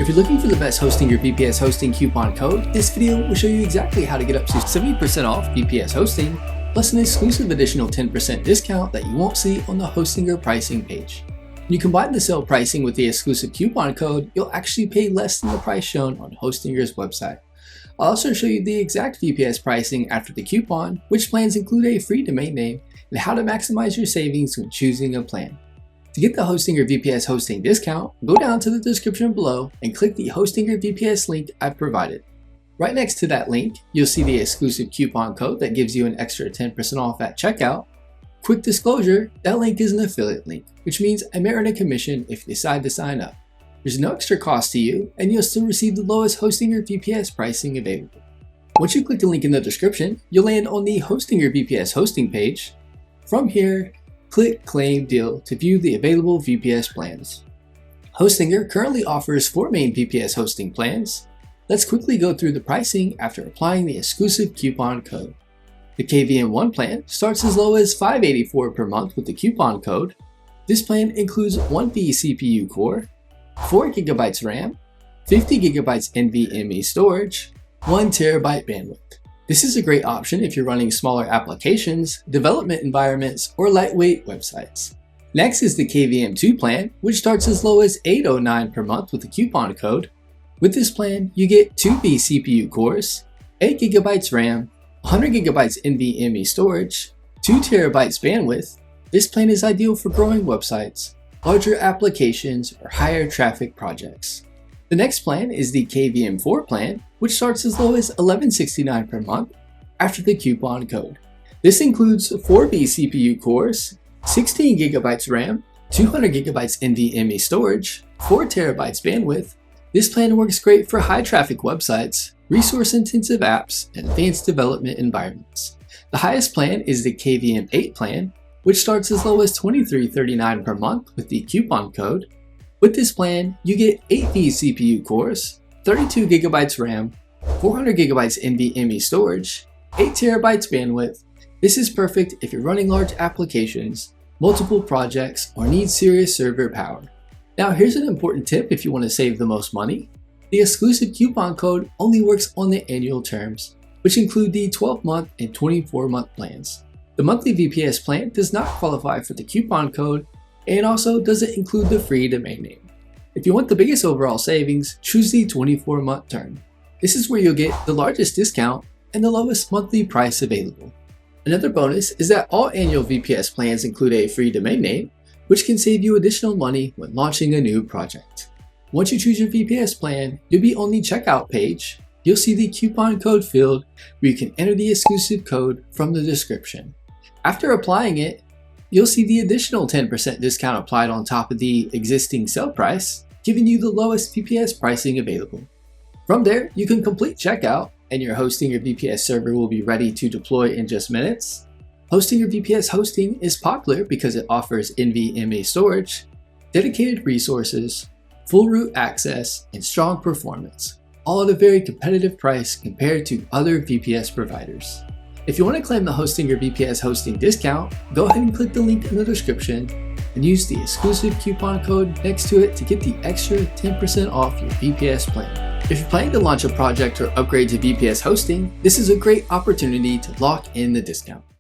If you're looking for the best Hostinger VPS hosting coupon code, this video will show you exactly how to get up to 70% off VPS hosting, plus an exclusive additional 10% discount that you won't see on the Hostinger pricing page. When you combine the sale pricing with the exclusive coupon code, you'll actually pay less than the price shown on Hostinger's website. I'll also show you the exact VPS pricing after the coupon, which plans include a free domain name, and how to maximize your savings when choosing a plan. To get the Hostinger VPS hosting discount, go down to the description below and click the Hostinger VPS link I've provided. Right next to that link, you'll see the exclusive coupon code that gives you an extra 10% off at checkout. Quick disclosure, that link is an affiliate link, which means I may earn a commission if you decide to sign up. There's no extra cost to you, and you'll still receive the lowest Hostinger VPS pricing available. Once you click the link in the description, you'll land on the Hostinger VPS hosting page. From here, click Claim Deal to view the available VPS plans. Hostinger currently offers 4 main VPS hosting plans. Let's quickly go through the pricing after applying the exclusive coupon code. The KVM1 plan starts as low as $584 per month with the coupon code. This plan includes 1 vCPU core, 4 GB RAM, 50 GB NVMe storage, 1 TB bandwidth. This is a great option if you're running smaller applications, development environments, or lightweight websites. Next is the KVM2 plan, which starts as low as $809 per month with the coupon code. With this plan, you get 2 vCPU cores, 8 GB RAM, 100 GB NVMe storage, 2 TB bandwidth. This plan is ideal for growing websites, larger applications, or higher traffic projects. The next plan is the KVM4 plan, which starts as low as $1169 per month after the coupon code. This includes 4 vCPU cores, 16 GB RAM, 200 GB NVMe storage, 4 TB bandwidth. This plan works great for high traffic websites, resource-intensive apps, and advanced development environments. The highest plan is the KVM8 plan, which starts as low as $2339 per month with the coupon code. With this plan, you get 8 vCPU cores, 32 GB RAM, 400 GB NVMe storage, 8 TB bandwidth. This is perfect if you're running large applications, multiple projects, or need serious server power. Now here's an important tip if you want to save the most money. The exclusive coupon code only works on the annual terms, which include the 12-month and 24-month plans. The monthly VPS plan does not qualify for the coupon code and also doesn't include the free domain name. If you want the biggest overall savings, choose the 24-month term. This is where you'll get the largest discount and the lowest monthly price available. Another bonus is that all annual VPS plans include a free domain name, which can save you additional money when launching a new project. Once you choose your VPS plan, you'll be on the checkout page. You'll see the coupon code field where you can enter the exclusive code from the description. After applying it, you'll see the additional 10% discount applied on top of the existing sale price, giving you the lowest VPS pricing available. From there, you can complete checkout and your Hostinger VPS server will be ready to deploy in just minutes. Hostinger VPS hosting is popular because it offers NVMe storage, dedicated resources, full root access, and strong performance, all at a very competitive price compared to other VPS providers. If you want to claim the Hostinger VPS hosting discount, go ahead and click the link in the description and use the exclusive coupon code next to it to get the extra 10% off your VPS plan. If you're planning to launch a project or upgrade to VPS hosting, this is a great opportunity to lock in the discount.